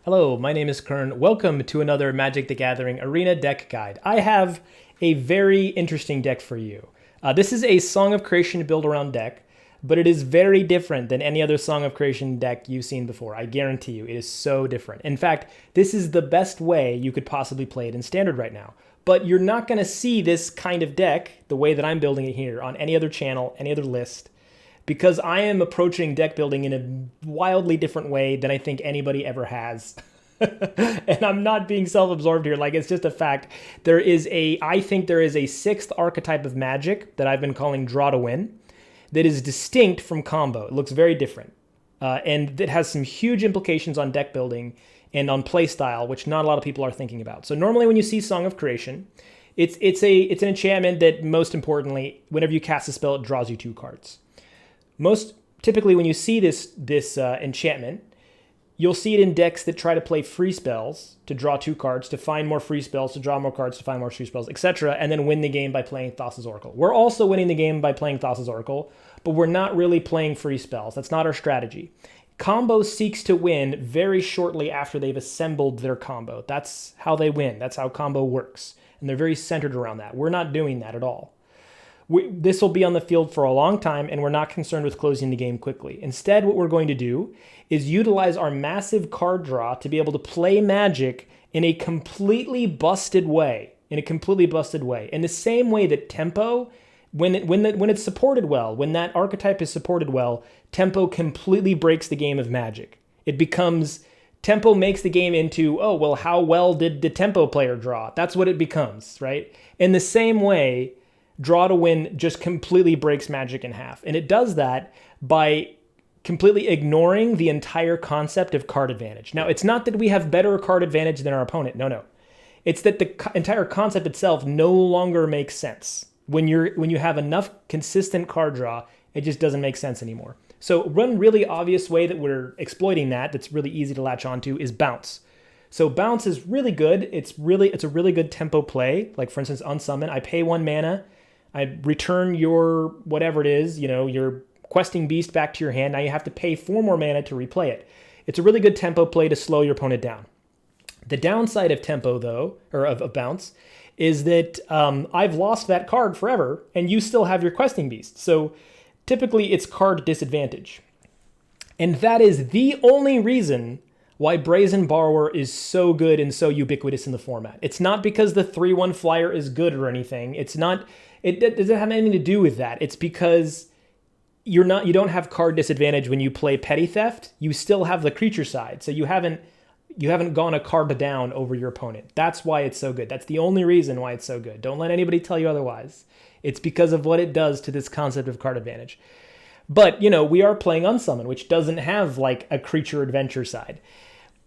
Hello, my name is Kern. Welcome to another Magic the Gathering Arena deck guide. I have a very interesting deck for you. This is a Song of Creation build around deck, but it is very different than any other Song of Creation deck you've seen before. I guarantee you, it is so different. In fact, this is the best way you could possibly play it in Standard right now. But you're not going to see this kind of deck, the way that I'm building it here, on any other channel, any other list, because I am approaching deck building in a wildly different way than I think anybody ever has. And I'm not being self-absorbed here, like it's just a fact. I think there is a sixth archetype of Magic that I've been calling Draw to Win that is distinct from combo. It looks very different. And it has some huge implications on deck building and on play style, which not a lot of people are thinking about. So normally when you see Song of Creation, it's an enchantment that, most importantly, whenever you cast a spell, it draws you 2 cards. Most typically, when you see this enchantment, you'll see it in decks that try to play free spells to draw 2 cards, to find more free spells, to draw more cards, to find more free spells, etc., and then win the game by playing Thassa's Oracle. We're also winning the game by playing Thassa's Oracle, but we're not really playing free spells. That's not our strategy. Combo seeks to win very shortly after they've assembled their combo. That's how they win. That's how combo works. And they're very centered around that. We're not doing that at all. This will be on the field for a long time, and we're not concerned with closing the game quickly. Instead, what we're going to do is utilize our massive card draw to be able to play Magic in a completely busted way. In the same way that tempo, when it's supported well, when that archetype is supported well, tempo completely breaks the game of Magic. Tempo makes the game into, oh, well, how well did the tempo player draw? That's what it becomes, right? In the same way, Draw to Win just completely breaks Magic in half. And it does that by completely ignoring the entire concept of card advantage. Now, it's not that we have better card advantage than our opponent. No. It's that the entire concept itself no longer makes sense. When you have enough consistent card draw, it just doesn't make sense anymore. So one really obvious way that we're exploiting that's really easy to latch onto, is Bounce. So Bounce is really good. It's a really good tempo play. Like, for instance, Unsummon. I pay 1 mana. I return your whatever it is, your questing beast back to your hand. Now you have to pay 4 more mana to replay it. It's a really good tempo play to slow your opponent down. The downside of tempo, though, or of Bounce, is that I've lost that card forever, and you still have your questing beast. So typically it's card disadvantage. And that is the only reason why Brazen Borrower is so good and so ubiquitous in the format. It's not because the 3/1 flyer is good or anything. It doesn't have anything to do with that. It's because you don't have card disadvantage when you play Petty Theft. You still have the creature side, so you haven't gone a card down over your opponent. That's why it's so good. That's the only reason why it's so good. Don't let anybody tell you otherwise. It's because of what it does to this concept of card advantage. But, we are playing Unsummon, which doesn't have like a creature adventure side.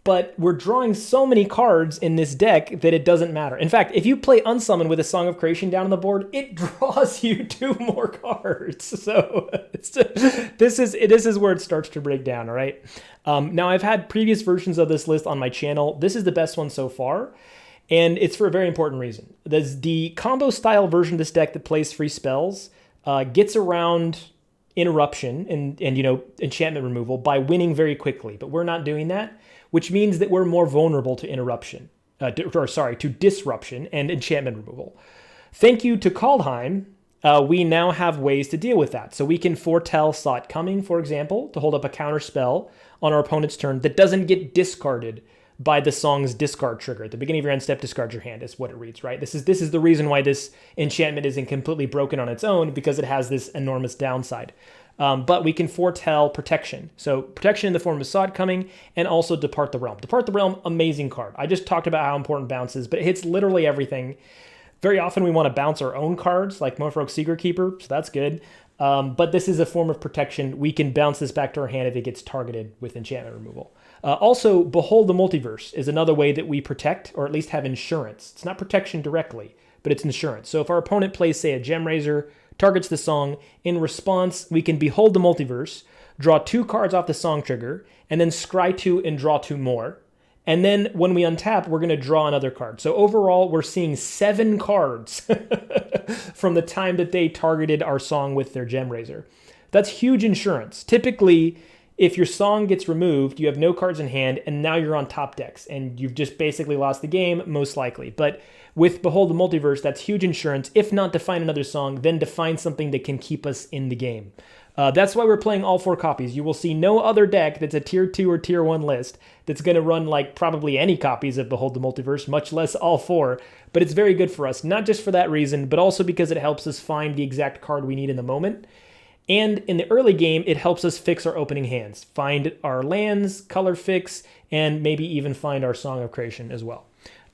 But we're drawing so many cards in this deck that it doesn't matter. In fact, if you play Unsummon with a Song of Creation down on the board, it draws you 2 more cards. So this is where it starts to break down, all right? Now, I've had previous versions of this list on my channel. This is the best one so far, and it's for a very important reason. The combo-style version of this deck that plays free spells gets around interruption and enchantment removal by winning very quickly, but we're not doing that, which means that we're more vulnerable to to disruption and enchantment removal. Thank you to Kaldheim, we now have ways to deal with that. So we can foretell Saw It Coming, for example, to hold up a counter spell on our opponent's turn that doesn't get discarded by the song's discard trigger. At the beginning of your end step, discard your hand is what it reads, right? This is the reason why this enchantment isn't completely broken on its own, because it has this enormous downside. But we can foretell protection. So protection in the form of Saw It Coming, and also Depart the Realm. Depart the Realm, amazing card. I just talked about how important Bounce is, but it hits literally everything. Very often we want to bounce our own cards, like Merfolk Secretkeeper, so that's good. But this is a form of protection. We can bounce this back to our hand if it gets targeted with enchantment removal. Also, Behold the Multiverse is another way that we protect, or at least have insurance. It's not protection directly, but it's insurance. So if our opponent plays, say, a Gem Raiser, targets the song, in response, we can Behold the Multiverse, draw 2 cards off the song trigger, and then scry 2 and draw 2 more. And then when we untap, we're going to draw another card. So overall, we're seeing 7 cards from the time that they targeted our song with their Gem Raiser. That's huge insurance. Typically, if your song gets removed, you have no cards in hand, and now you're on top decks, and you've just basically lost the game, most likely. But with Behold the Multiverse, that's huge insurance. If not to find another song, then to find something that can keep us in the game. That's why we're playing all 4 copies. You will see no other deck that's a tier 2 or tier 1 list that's going to run like probably any copies of Behold the Multiverse, much less all 4. But it's very good for us, not just for that reason, but also because it helps us find the exact card we need in the moment. And in the early game, it helps us fix our opening hands, find our lands, color fix, and maybe even find our Song of Creation as well.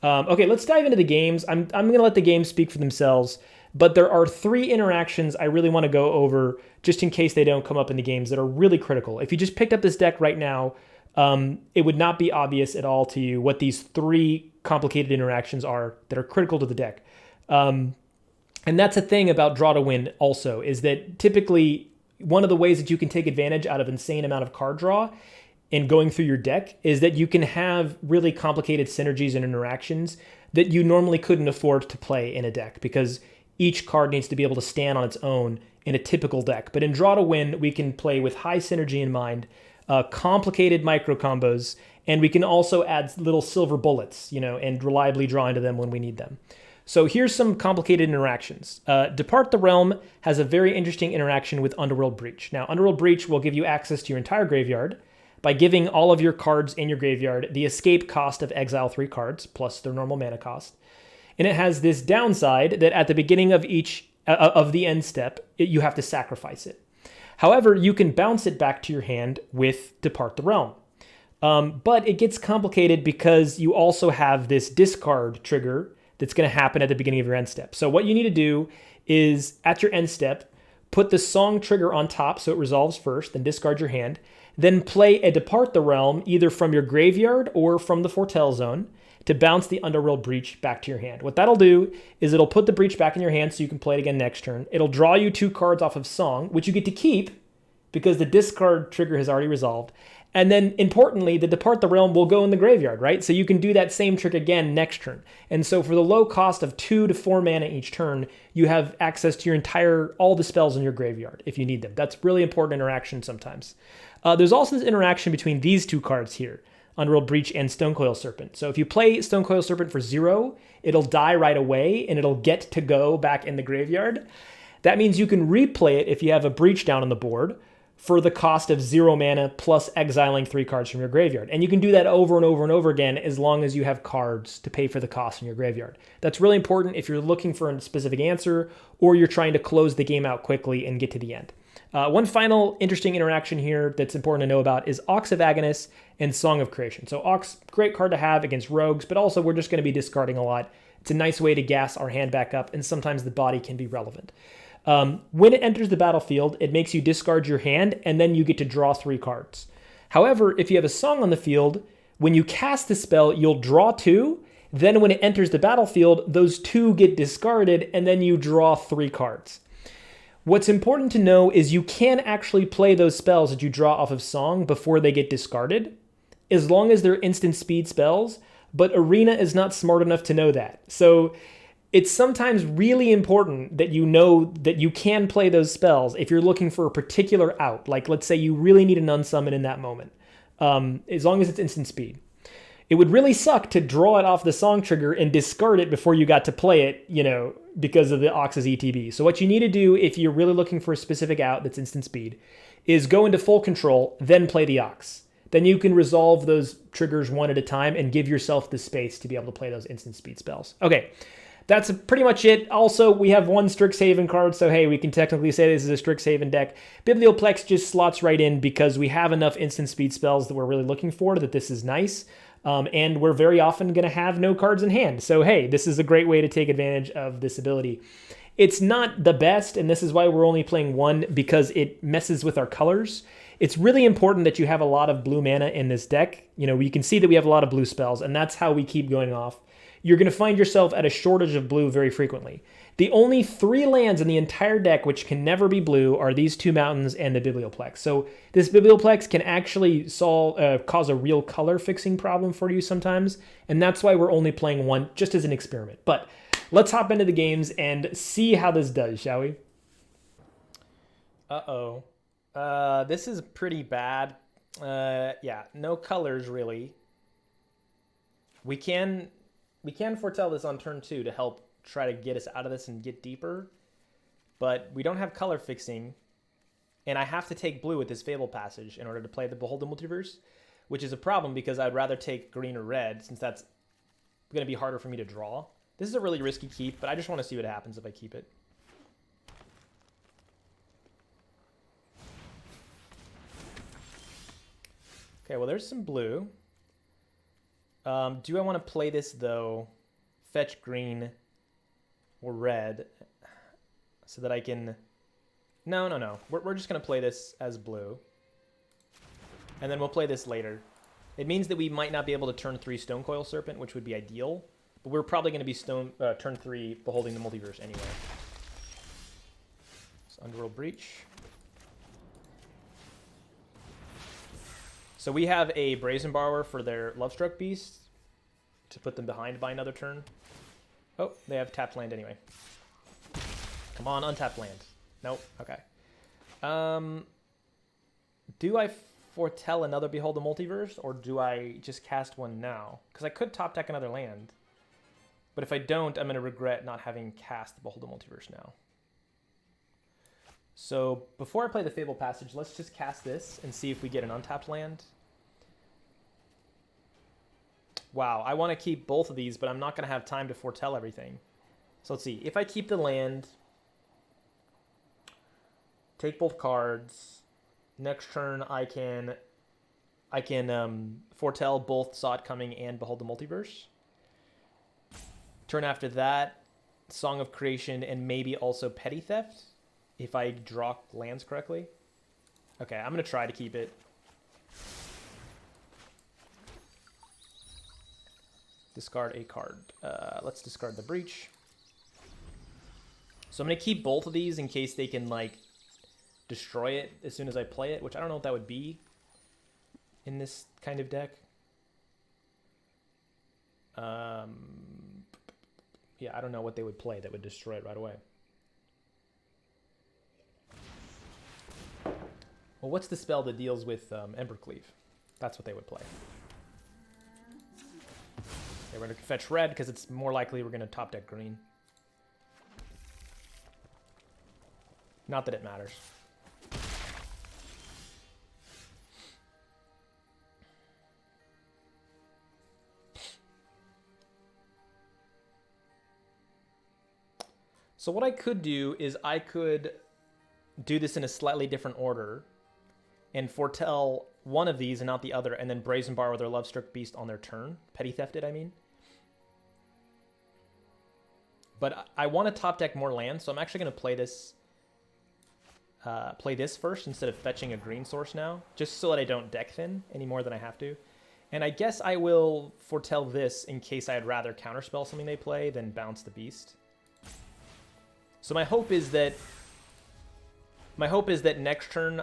Okay, let's dive into the games. I'm going to let the games speak for themselves, but there are 3 interactions I really want to go over just in case they don't come up in the games that are really critical. If you just picked up this deck right now, it would not be obvious at all to you what these 3 complicated interactions are that are critical to the deck. And that's a thing about Draw to Win also, is that typically one of the ways that you can take advantage out of insane amount of card draw in going through your deck is that you can have really complicated synergies and interactions that you normally couldn't afford to play in a deck, because each card needs to be able to stand on its own in a typical deck. But in Draw to Win, we can play with high synergy in mind, complicated micro combos, and we can also add little silver bullets, and reliably draw into them when we need them. So here's some complicated interactions. Depart the Realm has a very interesting interaction with Underworld Breach. Now, Underworld Breach will give you access to your entire graveyard by giving all of your cards in your graveyard the escape cost of exile 3 cards, plus their normal mana cost. And it has this downside that at the beginning of each of the end step, you have to sacrifice it. However, you can bounce it back to your hand with Depart the Realm. But it gets complicated because you also have this discard trigger that's going to happen at the beginning of your end step. So what you need to do is, at your end step, put the song trigger on top so it resolves first, then discard your hand, then play a Depart the Realm either from your graveyard or from the Foretell Zone to bounce the Underworld Breach back to your hand. What that'll do is it'll put the Breach back in your hand so you can play it again next turn. It'll draw you 2 cards off of Song, which you get to keep because the discard trigger has already resolved. And then, importantly, the Depart the Realm will go in the graveyard, right? So you can do that same trick again next turn. And so for the low cost of 2 to 4 mana each turn, you have access to all the spells in your graveyard if you need them. That's really important interaction sometimes. There's also this interaction between these 2 cards here, Underworld Breach and Stonecoil Serpent. So if you play Stonecoil Serpent for 0, it'll die right away and it'll get to go back in the graveyard. That means you can replay it if you have a Breach down on the board for the cost of 0 mana plus exiling 3 cards from your graveyard. And you can do that over and over and over again as long as you have cards to pay for the cost in your graveyard. That's really important if you're looking for a specific answer or you're trying to close the game out quickly and get to the end. One final interesting interaction here that's important to know about is Ox of Agonis and Song of Creation. So Ox, great card to have against rogues, but also we're just going to be discarding a lot. It's a nice way to gas our hand back up, and sometimes the body can be relevant. When it enters the battlefield, it makes you discard your hand, and then you get to draw 3 cards. However, if you have a Song on the field, when you cast the spell, you'll draw 2. Then when it enters the battlefield, those 2 get discarded, and then you draw 3 cards. What's important to know is you can actually play those spells that you draw off of Song before they get discarded, as long as they're instant speed spells, but Arena is not smart enough to know that. So it's sometimes really important that you know that you can play those spells if you're looking for a particular out. Like, let's say you really need an Unsummon in that moment, as long as it's instant speed. It would really suck to draw it off the Song trigger and discard it before you got to play it, because of the Ox's ETB. So what you need to do if you're really looking for a specific out that's instant speed is go into full control, then play the Ox. Then you can resolve those triggers one at a time and give yourself the space to be able to play those instant speed spells. Okay, that's pretty much it. Also, we have 1 Strixhaven card, so hey, we can technically say this is a Strixhaven deck. Biblioplex just slots right in because we have enough instant speed spells that we're really looking for, that this is nice. And we're very often going to have no cards in hand. So hey, this is a great way to take advantage of this ability. It's not the best, and this is why we're only playing 1, because it messes with our colors. It's really important that you have a lot of blue mana in this deck. You can see that we have a lot of blue spells, and that's how we keep going off. You're going to find yourself at a shortage of blue very frequently. The only 3 lands in the entire deck which can never be blue are these 2 mountains and the Biblioplex. So this Biblioplex can actually cause a real color fixing problem for you sometimes, and that's why we're only playing 1 just as an experiment. But let's hop into the games and see how this does, shall we? Uh-oh. This is pretty bad. Yeah, no colors really. We can foretell this on turn 2 to help try to get us out of this and get deeper, but we don't have color fixing, and I have to take blue with this Fabled Passage in order to play the Behold the Multiverse, which is a problem because I'd rather take green or red since that's going to be harder for me to draw. This is a really risky keep, but I just want to see what happens if I keep it. Okay, well, there's some blue. Do I want to play this, though, fetch green or red so that I can... No. We're just going to play this as blue. And then we'll play this later. It means that we might not be able to turn 3 Stonecoil Serpent, which would be ideal. But we're probably going to be turn 3 Beholding the Multiverse anyway. So Underworld Breach. So we have a Brazen Borrower for their Lovestruck Beast to put them behind by another turn. Oh, they have tapped land anyway. Come on, untapped land. Nope, okay. Do I foretell another Behold the Multiverse, or do I just cast one now? Because I could top deck another land. But if I don't, I'm going to regret not having cast Behold the Multiverse now. So before I play the Fabled Passage, let's just cast this and see if we get an untapped land. Wow, I want to keep both of these, but I'm not going to have time to foretell everything. So let's see. If I keep the land, take both cards, next turn I can foretell both Saw It Coming and Behold the Multiverse. Turn after that, Song of Creation and maybe also Petty Theft, if I draw lands correctly. Okay, I'm going to try to keep it. Discard a card. Let's discard the Breach. So I'm going to keep both of these in case they can, like, destroy it as soon as I play it, which I don't know what that would be in this kind of deck. Yeah, I don't know what they would play that would destroy it right away. Well, what's the spell that deals with Embercleave? That's what they would play. Okay, we're going to fetch red because it's more likely we're going to top deck green. Not that it matters. So what I could do is I could do this in a slightly different order and foretell one of these and not the other, and then Brazen Borrower their Lovestruck Beast on their turn. Petty Theft it, I mean. But I want to top deck more lands, so I'm actually going to play this first instead of fetching a green source now, just so that I don't deck thin any more than I have to. And I guess I will foretell this in case I'd rather counterspell something they play than bounce the beast. So my hope is that next turn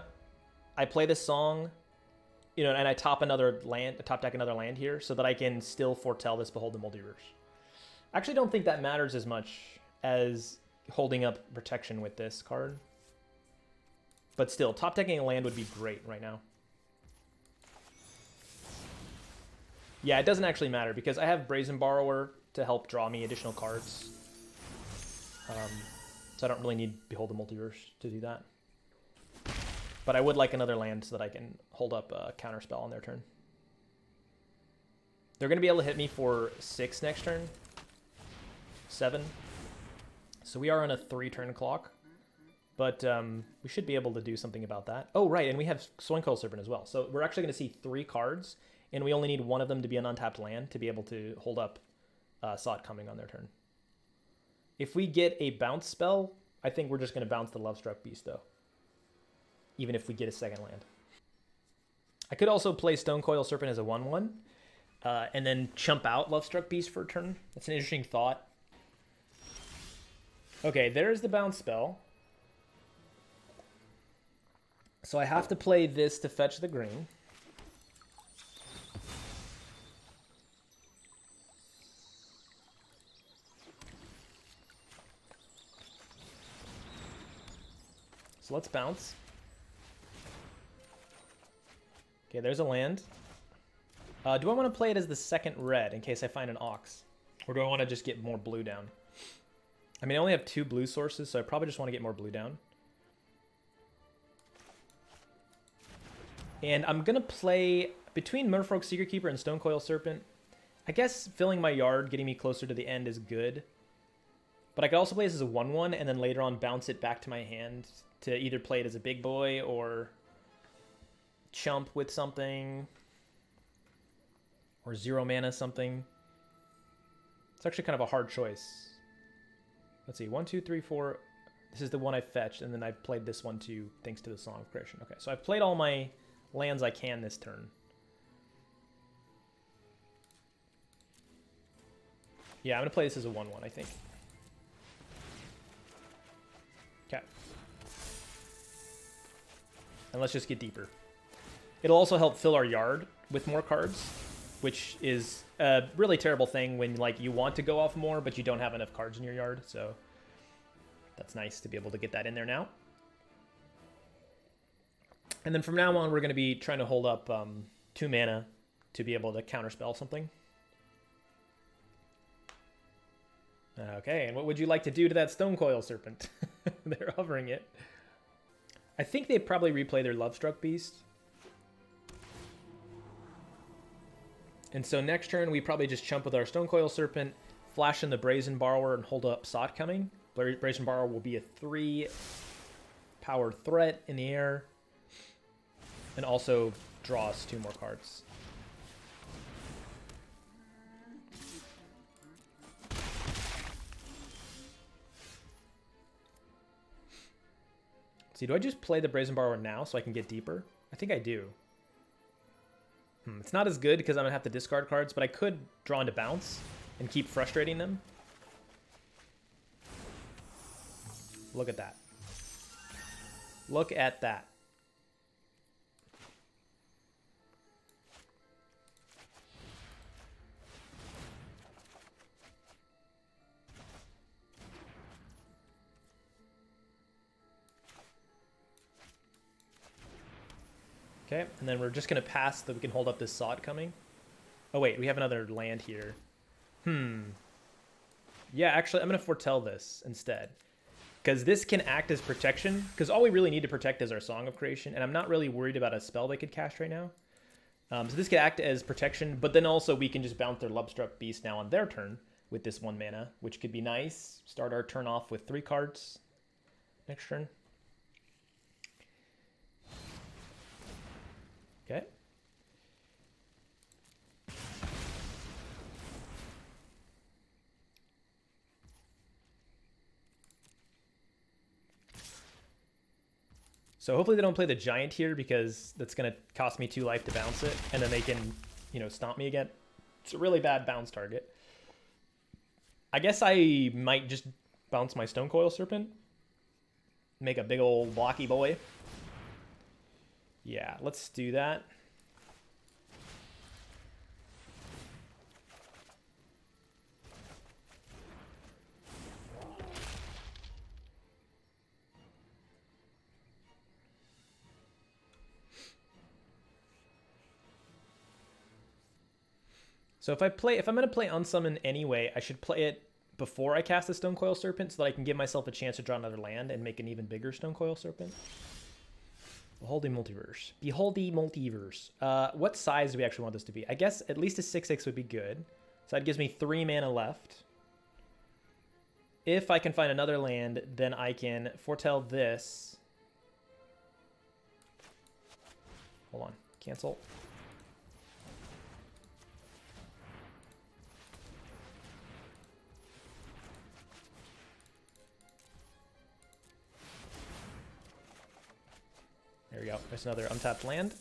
I play this song, you know, and I top deck another land here so that I can still foretell this Behold the Multiverse. I actually don't think that matters as much as holding up protection with this card. But still, top decking a land would be great right now. Yeah, it doesn't actually matter because I have Brazen Borrower to help draw me additional cards. So I don't really need Behold the Multiverse to do that. But I would like another land so that I can hold up a counterspell on their turn. They're going to be able to hit me for 6 next turn. 7. So we are on a 3-turn clock. But we should be able to do something about that. Oh, right, and we have Stonecoil Serpent as well. So we're actually going to see 3 cards, and we only need one of them to be an untapped land to be able to hold up Saw It Coming on their turn. If we get a bounce spell, I think we're just going to bounce the Lovestruck Beast, though. Even if we get a second land. I could also play Stonecoil Serpent as a 1/1, and then chump out Lovestruck Beast for a turn. That's an interesting thought. Okay, there's the bounce spell. So I have to play this to fetch the green. So let's bounce. Okay, there's a land. Do I want to play it as the second red in case I find an Ox? Or do I want to just get more blue down? I mean, I only have 2 blue sources, so I probably just want to get more blue down. And I'm going to play between Merfolk Secretkeeper and Stonecoil Serpent. I guess filling my yard, getting me closer to the end is good. But I could also play this as a 1/1 and then later on bounce it back to my hand to either play it as a big boy or chump with something. Or 0 mana something. It's actually kind of a hard choice. Let's see, 1, 2, 3, 4. This is the one I fetched, and then I've played this one too, thanks to the Song of Creation. Okay, so I've played all my lands I can this turn. Yeah, I'm going to play this as a 1/1, I think. Okay. And let's just get deeper. It'll also help fill our yard with more cards, which is a really terrible thing when like you want to go off more, but you don't have enough cards in your yard. So that's nice to be able to get that in there now. And then from now on, we're going to be trying to hold up 2 mana to be able to counterspell something. Okay, and what would you like to do to that Stonecoil Serpent? They're hovering it. I think they'd probably replay their Lovestruck Beast. And so next turn, we probably just chump with our Stonecoil Serpent, flash in the Brazen Borrower, and hold up Sot coming. Brazen Borrower will be a 3-power threat in the air, and also draw us 2 more cards. See, do I just play the Brazen Borrower now so I can get deeper? I think I do. It's not as good because I'm going to have to discard cards, but I could draw into bounce and keep frustrating them. Look at that. Look at that. Okay, and then we're just going to pass so that we can hold up this Sod coming. Oh wait, we have another land here. Yeah, actually, I'm going to foretell this instead. Because this can act as protection, because all we really need to protect is our Song of Creation, and I'm not really worried about a spell they could cast right now. So this could act as protection, but then also we can just bounce their Lovestruck Beast now on their turn with this 1 mana, which could be nice. Start our turn off with 3 cards next turn. Okay. So hopefully they don't play the Giant here because that's going to cost me 2 life to bounce it, and then they can, you know, stomp me again. It's a really bad bounce target. I guess I might just bounce my Stonecoil Serpent. Make a big old blocky boy. Yeah, let's do that. So if I'm going to play Unsummon anyway, I should play it before I cast the Stonecoil Serpent so that I can give myself a chance to draw another land and make an even bigger Stonecoil Serpent. Behold the Multiverse. Behold the Multiverse. What size do we actually want this to be? I guess at least a 6/6 would be good. So that gives me 3 mana left. If I can find another land, then I can foretell this. Hold on. Cancel. There we go. There's another untapped land.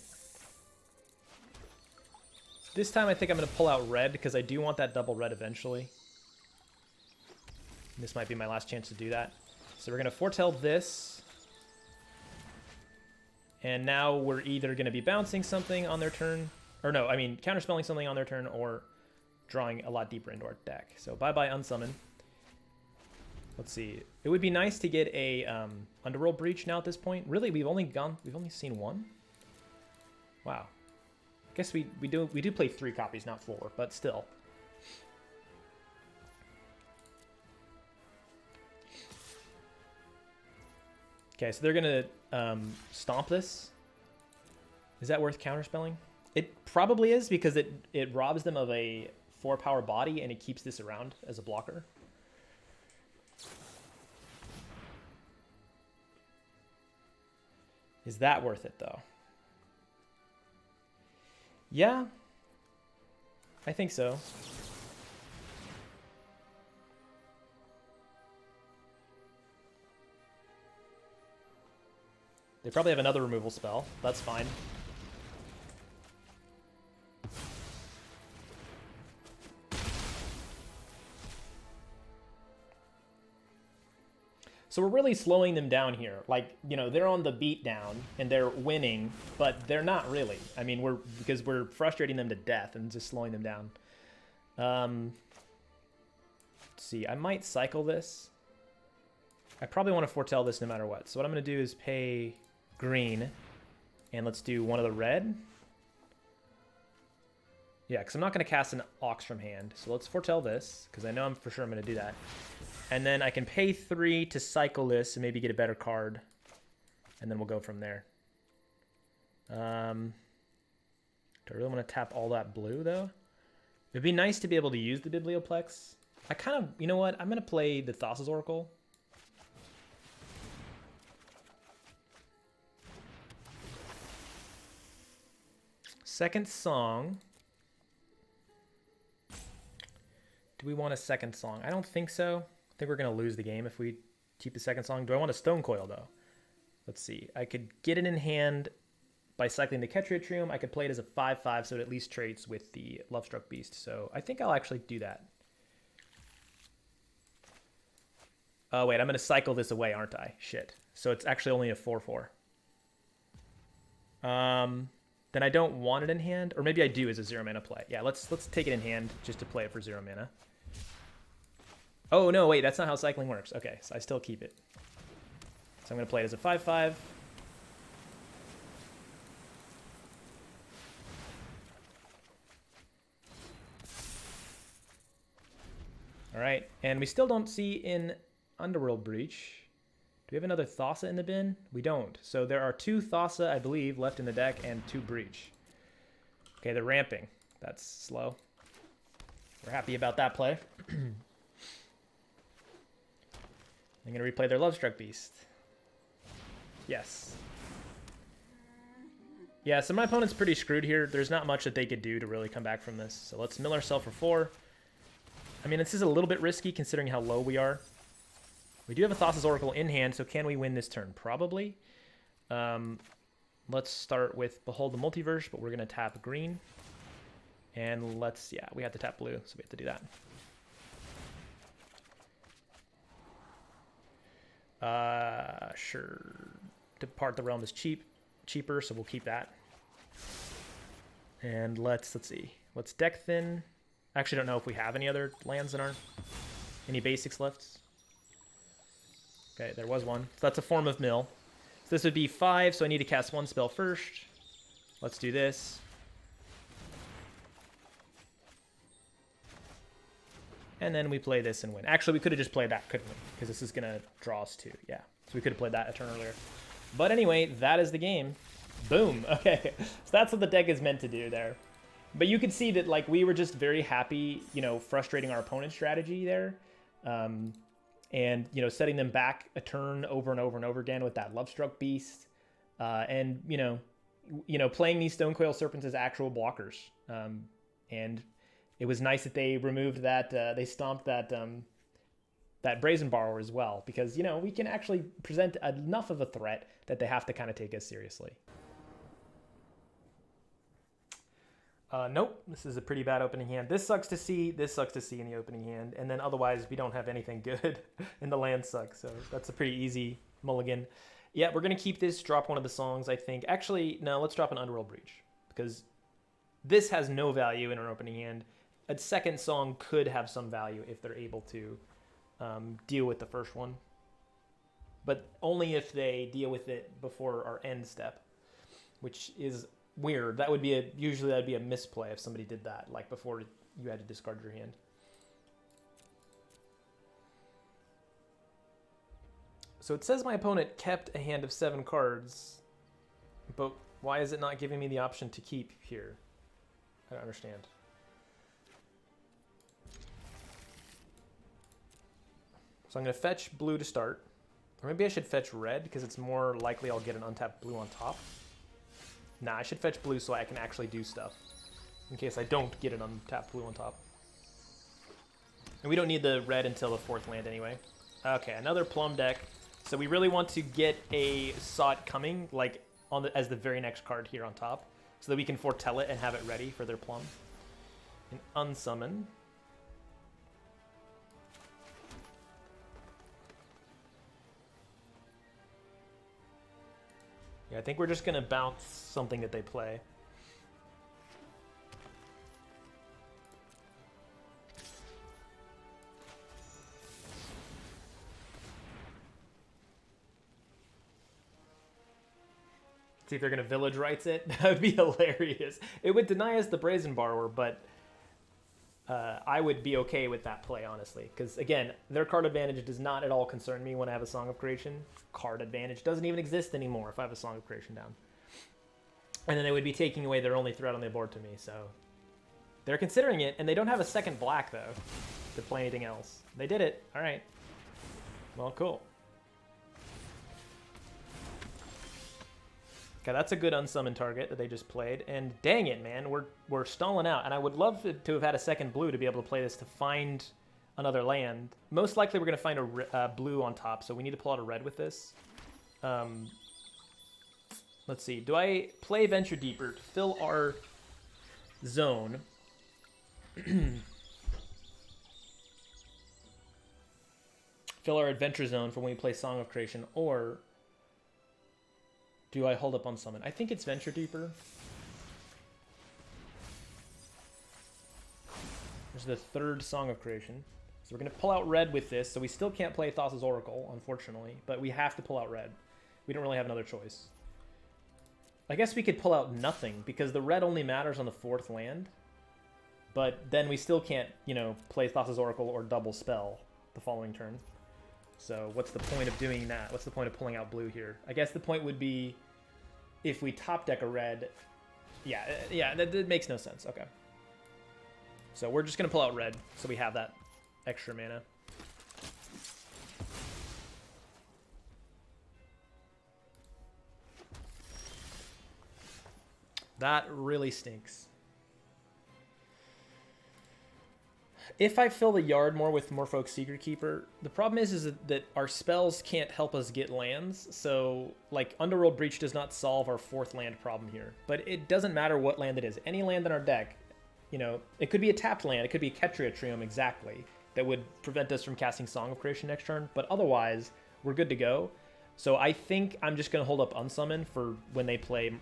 This time I think I'm going to pull out red because I do want that double red eventually. This might be my last chance to do that. So we're going to foretell this. And now we're either going to be bouncing something on their turn. Or no, I mean counterspelling something on their turn or drawing a lot deeper into our deck. So bye-bye Unsummon. Let's see. It would be nice to get a Underworld Breach now at this point. Really, we've only seen 1? Wow. I guess we do play 3 copies, not 4, but still. Okay, so they're gonna stomp this. Is that worth counterspelling? It probably is, because it robs them of a 4-power body and it keeps this around as a blocker. Is that worth it though? Yeah, I think so. They probably have another removal spell. That's fine. So we're really slowing them down here. Like, you know, they're on the beat down and they're winning, but they're not really. I mean, because we're frustrating them to death and just slowing them down. Let's see, I might cycle this. I probably want to foretell this no matter what. So what I'm going to do is pay green, and let's do one of the red. Yeah, because I'm not going to cast an Ox from hand. So let's foretell this, because I know I'm for sure I'm going to do that. And then I can pay 3 to cycle this and maybe get a better card. And then we'll go from there. Do I really want to tap all that blue, though? It'd be nice to be able to use the Biblioplex. I kind of, you know what? I'm going to play the Thassa's Oracle. Second song. Do we want a second song? I don't think so. I think we're going to lose the game if we keep the second song. Do I want a Stonecoil, though? Let's see. I could get it in hand by cycling the Ketria Triome. I could play it as a 5/5, so it at least trades with the Lovestruck Beast. So I think I'll actually do that. Oh, wait. I'm going to cycle this away, aren't I? Shit. So it's actually only a 4/4. Then I don't want it in hand. Or maybe I do as a 0 mana play. Yeah, let's take it in hand just to play it for 0 mana. Oh, no, wait, that's not how cycling works. Okay, so I still keep it. So I'm going to play it as a 5/5. All right, and we still don't see in Underworld Breach. Do we have another Thassa in the bin? We don't. So there are 2 Thassa, I believe, left in the deck and 2 Breach. Okay, they're ramping. That's slow. We're happy about that play. I'm going to replay their Lovestruck Beast. Yes. Yeah, so my opponent's pretty screwed here. There's not much that they could do to really come back from this. So let's mill ourselves for 4. I mean, this is a little bit risky considering how low we are. We do have a Thassa's Oracle in hand, so can we win this turn? Probably. Let's start with Behold the Multiverse, but we're going to tap green. And let's, yeah, we have to tap blue, so we have to do that. Sure. Depart the Realm is cheaper, so we'll keep that. And let's see. Let's deck thin. I actually don't know if we have any other lands in our... Any basics left. Okay, there was one. So that's a form of mill. So this would be 5, so I need to cast 1 spell first. Let's do this. And then we play this and win. Actually, we could have just played that, couldn't we? Because this is going to draw us 2. Yeah, so we could have played that a turn earlier. But anyway, that is the game. Boom. Okay, so that's what the deck is meant to do there. But you could see that, like, we were just very happy, you know, frustrating our opponent's strategy there. And, you know, setting them back a turn over and over and over again with that Lovestruck Beast. And, you know, playing these Stonecoil Serpents as actual blockers. And it was nice that they removed that, they stomped that, that Brazen Borrower as well. Because, you know, we can actually present enough of a threat that they have to kind of take us seriously. Nope, this is a pretty bad opening hand. This sucks to see in the opening hand, and then otherwise we don't have anything good, and the land sucks, so that's a pretty easy mulligan. Yeah, we're going to keep this, drop one of the songs, I think. Actually, no, let's drop an Underworld Breach, because this has no value in our opening hand. A second song could have some value if they're able to deal with the first one, but only if they deal with it before our end step, which is weird. That would be usually that'd be a misplay if somebody did that, like before you had to discard your hand. So it says my opponent kept a hand of 7 cards, but why is it not giving me the option to keep here? I don't understand. So I'm going to fetch blue to start. Or maybe I should fetch red because it's more likely I'll get an untapped blue on top. Nah, I should fetch blue so I can actually do stuff in case I don't get an untapped blue on top. And we don't need the red until the 4th land anyway. Okay, another plum deck. So we really want to get a Saw It Coming like as the very next card here on top so that we can foretell it and have it ready for their plum. An Unsummon. Yeah, I think we're just going to bounce something that they play. See if they're going to Village Rites it. That would be hilarious. It would deny us the Brazen Borrower, but I would be okay with that play, honestly. Because, again, their card advantage does not at all concern me when I have a Song of Creation. Card advantage doesn't even exist anymore if I have a Song of Creation down. And then they would be taking away their only threat on the board to me, so... They're considering it, and they don't have a second black, though, to play anything else. They did it. All right. Well, cool. Okay, that's a good unsummon target that they just played. And dang it, man, we're stalling out. And I would love to have had a second blue to be able to play this to find another land. Most likely we're going to find a blue on top, so we need to pull out a red with this. Let's see. Do I play Venture Deeper to fill our zone? Fill our adventure zone for when we play Song of Creation, or... do I hold up Unsummon? I think it's Venture Deeper. There's the 3rd Song of Creation. So we're going to pull out red with this, so we still can't play Thassa's Oracle, unfortunately, but we have to pull out red. We don't really have another choice. I guess we could pull out nothing, because the red only matters on the 4th land, but then we still can't, you know, play Thassa's Oracle or double spell the following turn. So what's the point of doing that? What's the point of pulling out blue here? I guess the point would be if we top deck a red. Yeah, that makes no sense. Okay. So we're just going to pull out red so we have that extra mana. That really stinks. If I fill the yard more with Merfolk Secretkeeper, the problem is that our spells can't help us get lands. So, like, Underworld Breach does not solve our 4th land problem here. But it doesn't matter what land it is. Any land in our deck, you know, it could be a tapped land. It could be a Ketria Triome exactly that would prevent us from casting Song of Creation next turn. But otherwise, we're good to go. So I think I'm just going to hold up Unsummon for when they play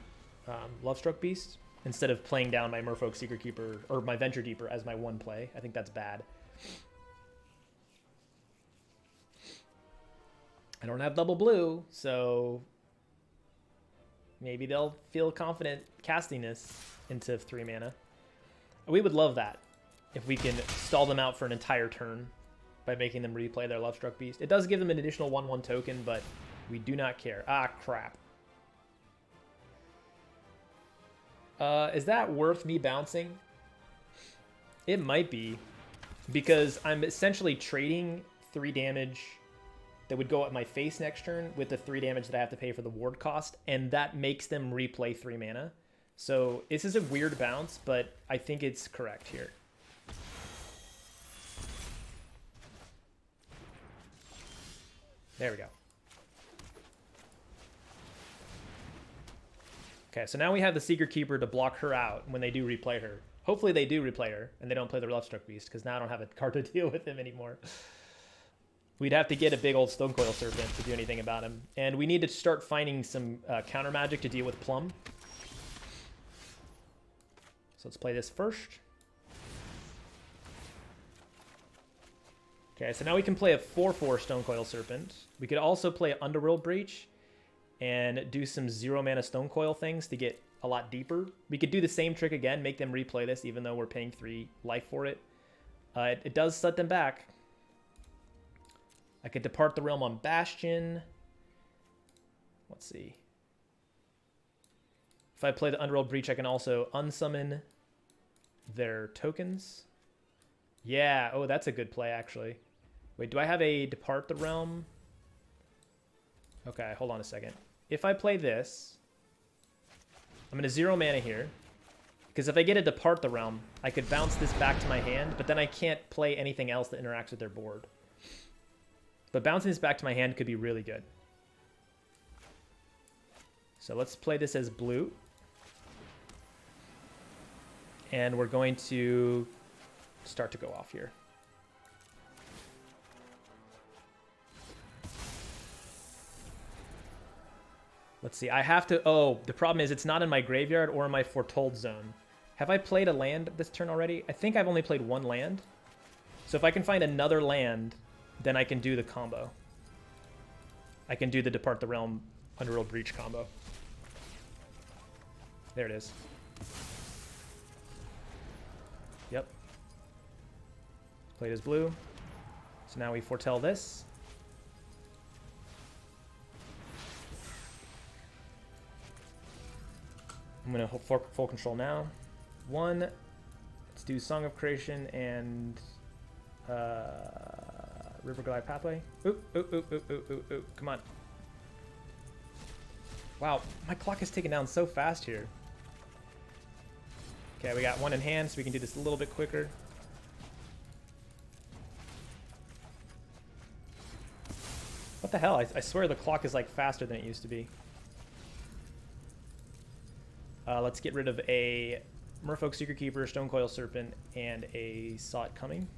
Lovestruck Beast, instead of playing down my Merfolk Secretkeeper or my Venture Deeper as my one play. I think that's bad. I don't have double blue, so maybe they'll feel confident casting this into 3 mana. We would love that if we can stall them out for an entire turn by making them replay their Lovestruck Beast. It does give them an additional 1/1 token, but we do not care. Ah, crap. Is that worth me bouncing? It might be, because I'm essentially trading 3 damage that would go at my face next turn with the 3 damage that I have to pay for the ward cost, and that makes them replay 3 mana. So this is a weird bounce, but I think it's correct here. There we go. Okay, so now we have the Secretkeeper to block her out when they do replay her. Hopefully they do replay her, and they don't play the Lovestruck Beast, because now I don't have a card to deal with him anymore. We'd have to get a big old Stonecoil Serpent to do anything about him. And we need to start finding some counter magic to deal with Plum. So let's play this first. Okay, so now we can play a 4/4 Stonecoil Serpent. We could also play Underworld Breach and do some 0 mana Stonecoil things to get a lot deeper. We could do the same trick again, make them replay this, even though we're paying 3 life for it. It does set them back. I could Depart the Realm on Bastion. Let's see. If I play the Underworld Breach, I can also unsummon their tokens. Yeah, oh, that's a good play, actually. Wait, do I have a Depart the Realm? Okay, hold on a second. If I play this, I'm going to 0 mana here. Because if I get a Depart the Realm, I could bounce this back to my hand, but then I can't play anything else that interacts with their board. But bouncing this back to my hand could be really good. So let's play this as blue. And we're going to start to go off here. Let's see, I have to... Oh, the problem is it's not in my graveyard or in my Foretold zone. Have I played a land this turn already? I think I've only played 1 land. So if I can find another land, then I can do the combo. I can do the Depart the Realm Underworld Breach combo. There it is. Yep. Played as blue. So now we foretell this. I'm going to full control now. 1. Let's do Song of Creation and Riverglide Pathway. Ooh, ooh, ooh, ooh, ooh, ooh, ooh. Come on. Wow, my clock is ticking down so fast here. Okay, we got 1 in hand, so we can do this a little bit quicker. What the hell? I swear the clock is like faster than it used to be. Let's get rid of a Merfolk Secretkeeper, Stonecoil Serpent, and a Saw It Coming.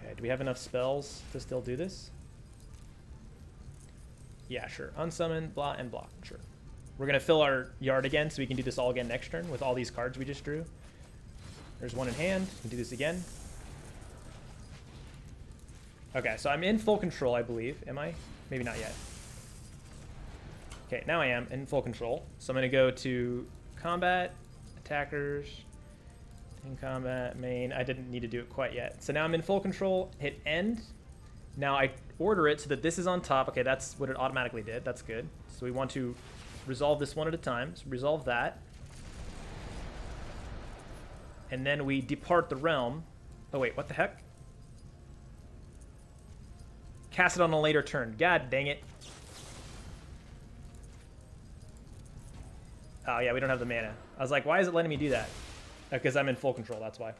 Okay, do we have enough spells to still do this? Yeah, sure. Unsummon, blah, and blah. Sure. We're going to fill our yard again so we can do this all again next turn with all these cards we just drew. There's 1 in hand. We can do this again. Okay, so I'm in full control, I believe. Am I? Maybe not yet. Okay, now I am in full control. So I'm going to go to combat, attackers, in combat, main. I didn't need to do it quite yet. So now I'm in full control. Hit end. Now I order it so that this is on top. Okay, that's what it automatically did. That's good. So we want to resolve this one at a time. So resolve that. And then we Depart the Realm. Oh wait, what the heck? Cast it on a later turn. God dang it. Oh yeah, we don't have the mana. I was like, why is it letting me do that? Because I'm in full control, that's why.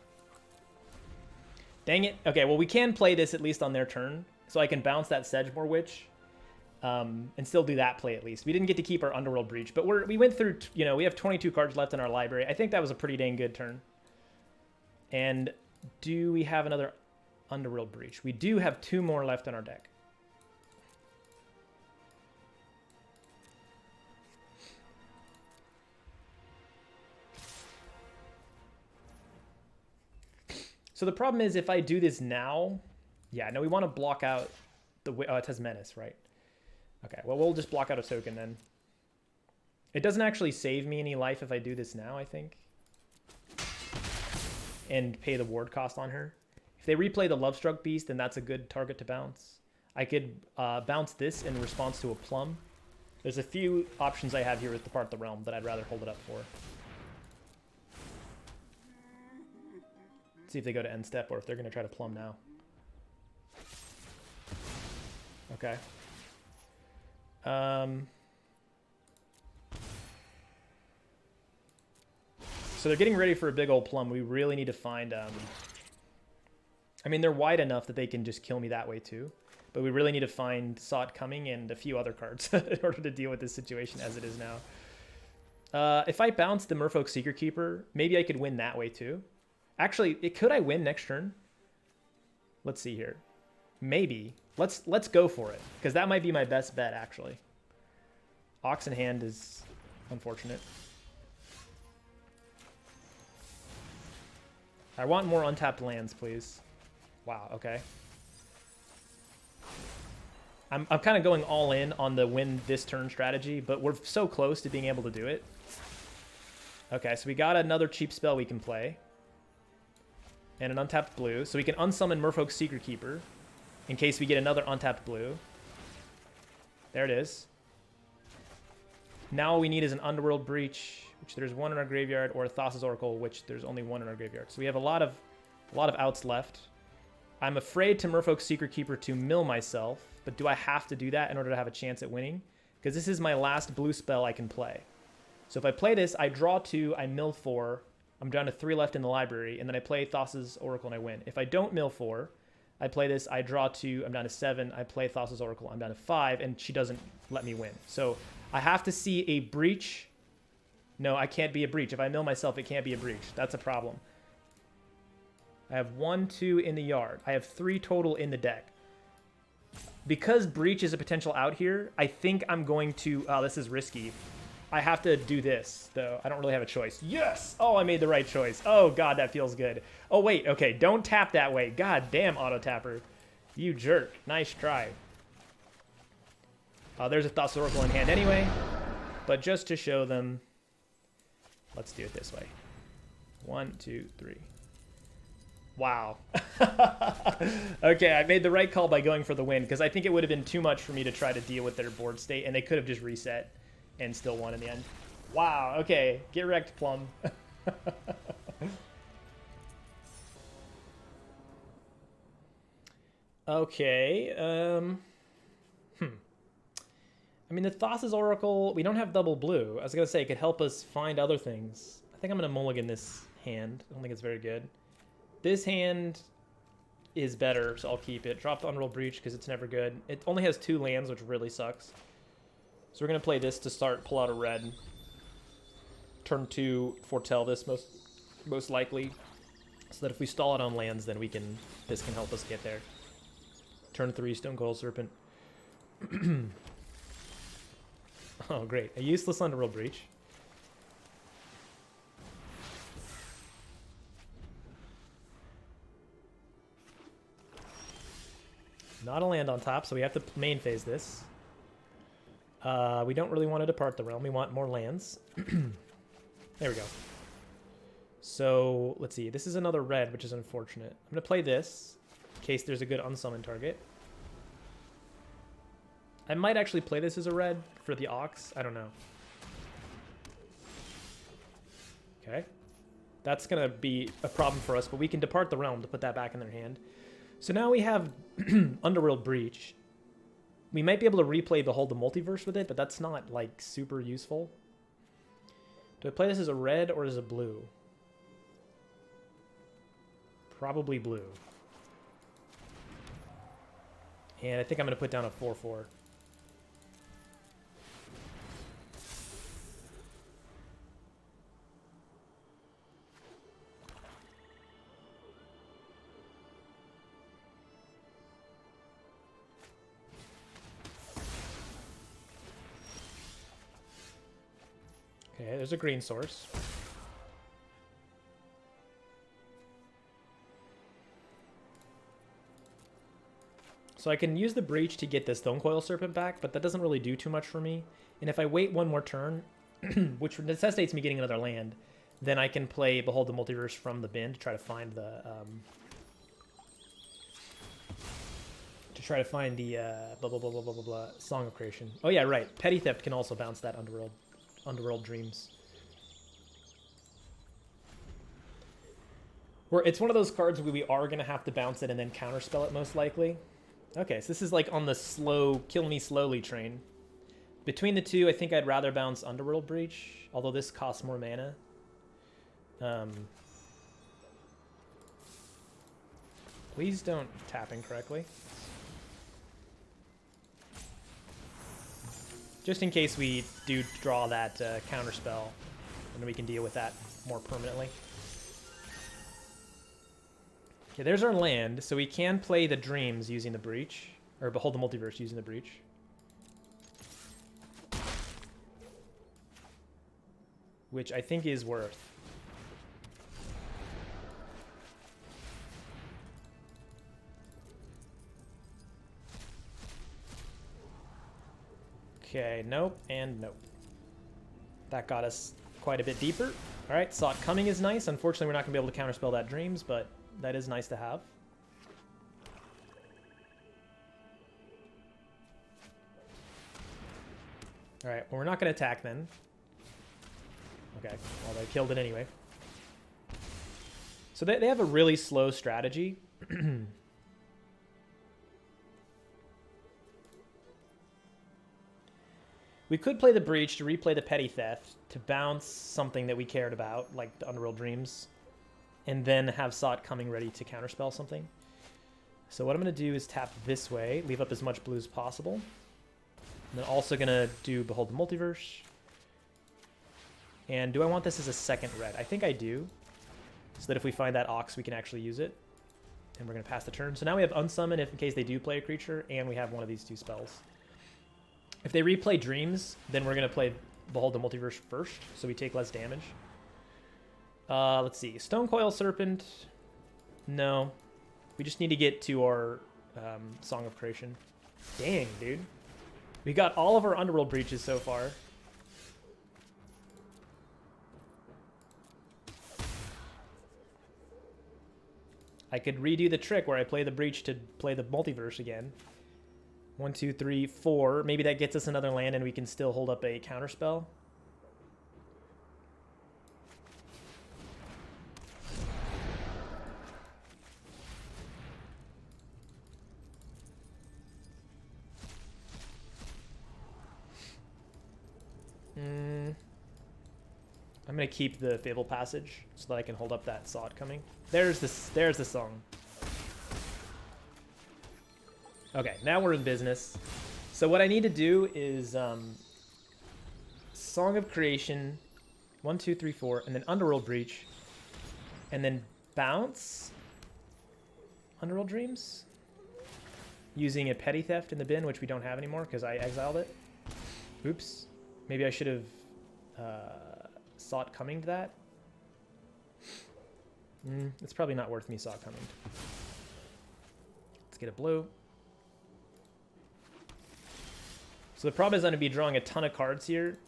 Dang it. Okay, well we can play this at least on their turn. So I can bounce that Sedgemoor Witch. And still do that play at least. We didn't get to keep our Underworld Breach, but we went through, you know, we have 22 cards left in our library. I think that was a pretty dang good turn. And do we have another Underworld Breach? We do have 2 more left in our deck. So the problem is if I do this now, yeah, no, we want to block out the, oh, it has Menace, right? Okay, well, we'll just block out a token then. It doesn't actually save me any life if I do this now, I think. And pay the ward cost on her. If they replay the Lovestruck Beast, then that's a good target to bounce. I could bounce this in response to a Plum. There's a few options I have here with Depart the Realm that I'd rather hold it up for. See if they go to end step or if they're going to try to Plum now. Okay. So they're getting ready for a big old Plum. We really need to find... I mean, they're wide enough that they can just kill me that way too. But we really need to find Saw It Coming and a few other cards in order to deal with this situation as it is now. If I bounce the Merfolk Secretkeeper, maybe I could win that way too. Actually, could I win next turn? Let's see here. Maybe. Let's go for it, because that might be my best bet, actually. Ox in hand is unfortunate. I want more untapped lands, please. Wow, okay. I'm kind of going all in on the win this turn strategy, but we're so close to being able to do it. Okay, so we got another cheap spell we can play. And an untapped blue. So we can unsummon Merfolk Secretkeeper in case we get another untapped blue. There it is. Now all we need is an Underworld Breach, which there's one in our graveyard, or a Thassa's Oracle, which there's only one in our graveyard. So we have a lot of outs left. I'm afraid to Merfolk Secretkeeper to mill myself, but do I have to do that in order to have a chance at winning? Because this is my last blue spell I can play. So if I play this, I draw 2, I mill 4, I'm down to 3 left in the library, and then I play Thassa's Oracle and I win. If I don't mill 4, I play this, I draw 2, I'm down to 7, I play Thassa's Oracle, I'm down to 5, and she doesn't let me win. So I have to see a breach. No, I can't be a breach. If I mill myself, it can't be a breach. That's a problem. I have 1, 2 in the yard. I have 3 total in the deck. Because breach is a potential out here, I think I'm going to... Oh, this is risky. I have to do this, though. I don't really have a choice. Yes! Oh, I made the right choice. Oh, God, that feels good. Oh, wait. Okay, don't tap that way. God damn, auto-tapper. You jerk. Nice try. There's a Thassa's Oracle in hand anyway. But just to show them, let's do it this way. 1, 2, 3. Wow. Okay, I made the right call by going for the win, because I think it would have been too much for me to try to deal with their board state, and they could have just reset and still won in the end. Wow, okay. Get wrecked, Plum. Okay, I mean, the Thassa's Oracle, we don't have double blue. I was going to say, it could help us find other things. I think I'm going to mulligan this hand. I don't think it's very good. This hand is better, so I'll keep it. Drop the Underworld Breach because it's never good. It only has 2 lands, which really sucks. So we're going to play this to start, pull out a red. Turn 2, foretell this most likely. So that if we stall it on lands, then this can help us get there. Turn 3, Stonecoil Serpent. Oh, great. A useless Underworld Breach. Not a land on top, so we have to main phase this. We don't really want to depart the realm. We want more lands. There we go. So, let's see. This is another red, which is unfortunate. I'm going to play this in case there's a good unsummon target. I might actually play this as a red for the Ox. I don't know. Okay. That's going to be a problem for us, but we can depart the realm to put that back in their hand. So now we have Underworld Breach. We might be able to replay Behold the Multiverse with it, but that's not, like, super useful. Do I play this as a red or as a blue? Probably blue. And I think I'm going to put down a 4/4. Okay, there's a green source. So I can use the Breach to get the Stonecoil Serpent back, but that doesn't really do too much for me. And if I wait one more turn, which necessitates me getting another land, then I can play Behold the Multiverse from the bin to try to find the blah blah blah blah blah blah blah Song of Creation. Oh yeah, right. Petty Theft can also bounce that Underworld Dreams. It's one of those cards where we are going to have to bounce it and then counterspell it most likely. Okay, so this is like on the slow, kill me slowly train. Between the two, I think I'd rather bounce Underworld Breach, although this costs more mana. Please don't tap incorrectly. Just in case we do draw that counterspell, and we can deal with that more permanently. Okay, there's our land, so we can play the Dreams using the Breach, or Behold the Multiverse using the Breach. Which I think is worth. Okay, nope, and nope. That got us quite a bit deeper. All right, Sought Coming is nice. Unfortunately, we're not going to be able to counterspell that Dreams, but that is nice to have. All right, well, we're not going to attack then. Okay, well, they killed it anyway. So they have a really slow strategy. We could play the Breach to replay the Petty Theft, to bounce something that we cared about, like the Underworld Dreams, and then have Sought Coming ready to counterspell something. So what I'm going to do is tap this way, leave up as much blue as possible. And then also going to do Behold the Multiverse. And do I want this as a second red? I think I do, so that if we find that Ox, we can actually use it. And we're going to pass the turn. So now we have Unsummon if in case they do play a creature, and we have one of these two spells. If they replay Dreams, then we're going to play Behold the Multiverse first, so we take less damage. Let's see. Stonecoil Serpent. No. We just need to get to our Song of Creation. Dang, dude. We got all of our Underworld Breaches so far. I could redo the trick where I play the Breach to play the Multiverse again. 1, 2, 3, 4. Maybe that gets us another land and we can still hold up a counterspell. I'm going to keep the Fabled Passage so that I can hold up that Sought Coming. There's the song. Okay, now we're in business. So what I need to do is Song of Creation, 1, 2, 3, 4, and then Underworld Breach, and then bounce Underworld Dreams using a Petty Theft in the bin, which we don't have anymore because I exiled it. Oops. Maybe I should have Sought Coming to that. It's probably not worth me Sought Coming. Let's get a blue. So the problem is I'm going to be drawing a ton of cards here,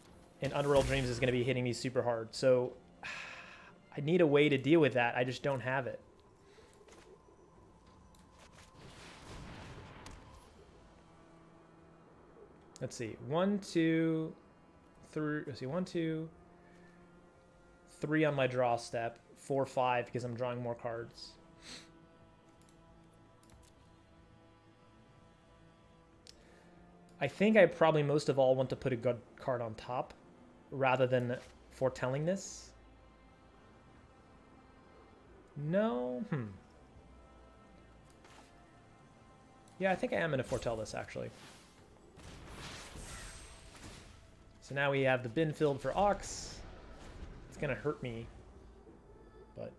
and Underworld Dreams is going to be hitting me super hard. So I need a way to deal with that. I just don't have it. Let's see. 1, 2, 3. Let's see. 1, 2, 3 on my draw step. 4, 5 because I'm drawing more cards. I think I probably most of all want to put a good card on top rather than foretelling this. No? Yeah, I think I am going to foretell this, actually. So now we have the bin filled for Ox. It's going to hurt me, but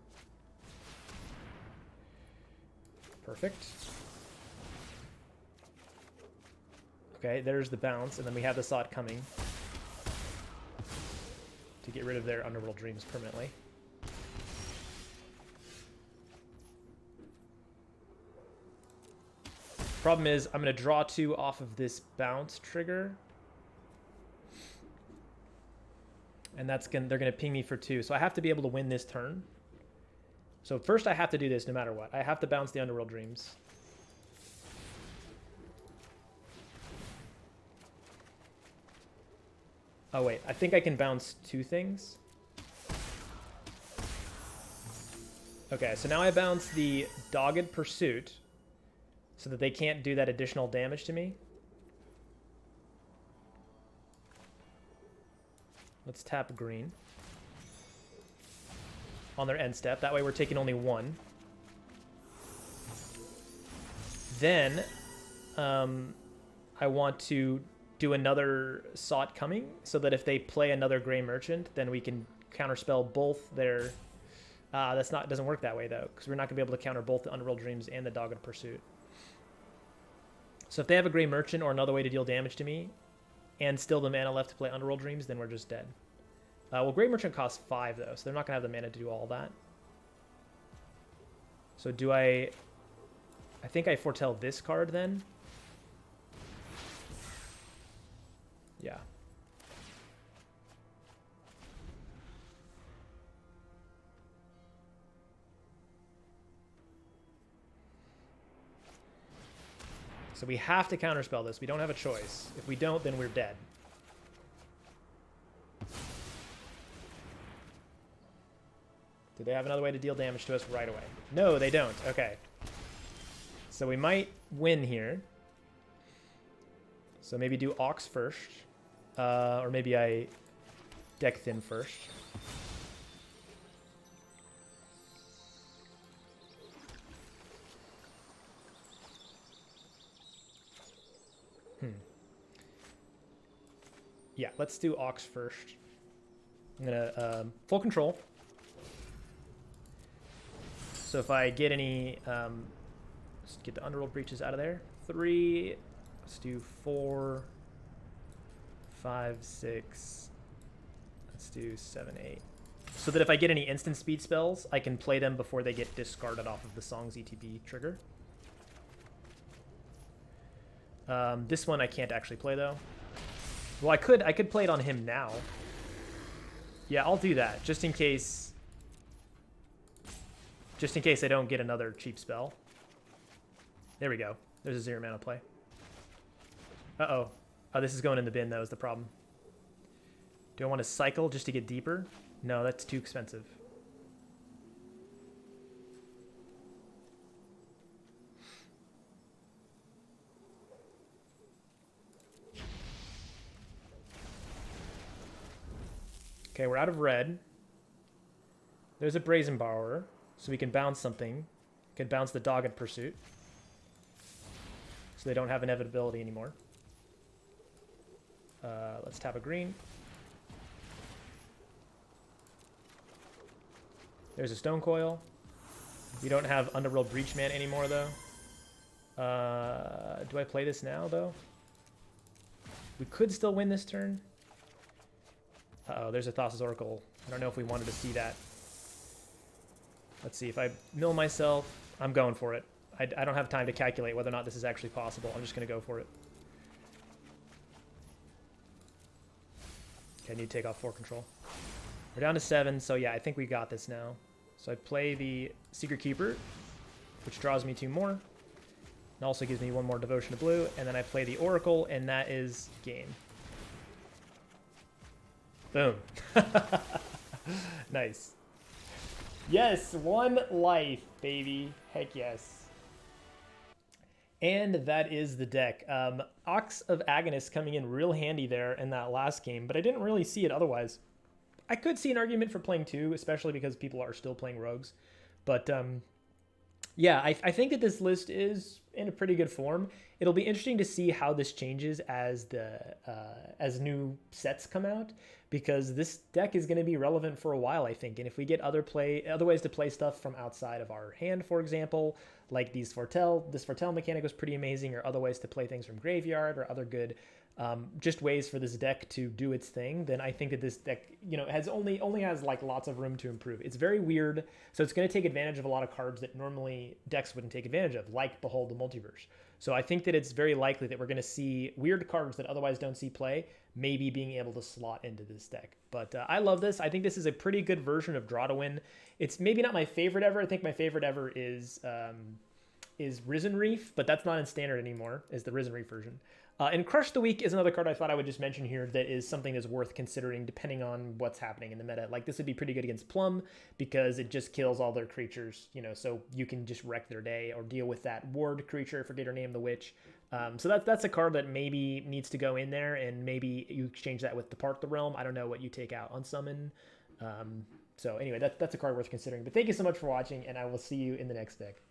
perfect. Okay, there's the bounce, and then we have the Sought Coming to get rid of their Underworld Dreams permanently. Problem is, I'm going to draw 2 off of this bounce trigger. And they're going to ping me for 2. So I have to be able to win this turn. So first I have to do this no matter what. I have to bounce the Underworld Dreams. Oh wait, I think I can bounce 2 things. Okay, so now I bounce the Dogged Pursuit so that they can't do that additional damage to me. Let's tap green on their end step. That way we're taking only 1. Then I want to do another Sought Coming so that if they play another Gray Merchant, then we can counterspell both their... doesn't work that way though, because we're not going to be able to counter both the Underworld Dreams and the Dogged Pursuit. So if they have a Gray Merchant or another way to deal damage to me, and still the mana left to play Underworld Dreams, then we're just dead. Well, Gray Merchant costs 5 though, so they're not going to have the mana to do all that. So do I think I foretell this card then. Yeah. So we have to counterspell this. We don't have a choice. If we don't, then we're dead. Do they have another way to deal damage to us right away? No, they don't. Okay. So we might win here. So maybe do Ox first. Or maybe I deck thin first. Yeah, let's do Ox first. I'm gonna full control. So if I get any, let's get the Underworld Breaches out of there. 3, let's do 4, 5, 6, let's do 7, 8. So that if I get any instant speed spells, I can play them before they get discarded off of the Song's ETB trigger. This one I can't actually play though. Well, I could play it on him now. Yeah, I'll do that just in case. Just in case I don't get another cheap spell. There we go. There's a 0 mana play. Uh-oh. Oh, this is going in the bin, though, is the problem. Do I want to cycle just to get deeper? No, that's too expensive. Okay, we're out of red. There's a Brazen Borrower, so we can bounce something. We can bounce the Dogged Pursuit. So they don't have inevitability anymore. Let's tap a green. There's a Stonecoil. We don't have Underworld Breach man anymore, though. Do I play this now, though? We could still win this turn. Uh-oh, there's a Thassa's Oracle. I don't know if we wanted to see that. Let's see, if I mill myself, I'm going for it. I don't have time to calculate whether or not this is actually possible. I'm just going to go for it. Okay, I need to take off 4 control. We're down to 7, so yeah, I think we got this now. So I play the Secretkeeper, which draws me 2 more. And also gives me 1 more Devotion to Blue. And then I play the Oracle, and that is game. Boom. Nice. Yes, 1 life, baby. Heck yes. And that is the deck. Ox of Agonist coming in real handy there in that last game, but I didn't really see it otherwise. I could see an argument for playing 2, especially because people are still playing rogues. But yeah, I think that this list is in a pretty good form. It'll be interesting to see how this changes as as new sets come out, because this deck is going to be relevant for a while, I think. And if we get other ways to play stuff from outside of our hand, for example, like this Foretell mechanic was pretty amazing, or other ways to play things from graveyard, or other good just ways for this deck to do its thing, then I think that this deck, you know, has only has like lots of room to improve. It's very weird, so it's going to take advantage of a lot of cards that normally decks wouldn't take advantage of, like Behold the Multiverse. So I think that it's very likely that we're going to see weird cards that otherwise don't see play maybe being able to slot into this deck. But I love this. I think this is a pretty good version of Draw to Win. It's maybe not my favorite ever. I think my favorite ever is Risen Reef, but that's not in standard anymore, is the Risen Reef version. And Crush the Weak is another card I thought I would just mention here that is something that's worth considering depending on what's happening in the meta. Like, this would be pretty good against Plum because it just kills all their creatures, you know, so you can just wreck their day or deal with that ward creature, I forget her name, the Witch. So that's a card that maybe needs to go in there, and maybe you exchange that with Depart the Realm. I don't know what you take out, Unsummon. So anyway, that's a card worth considering. But thank you so much for watching, and I will see you in the next deck.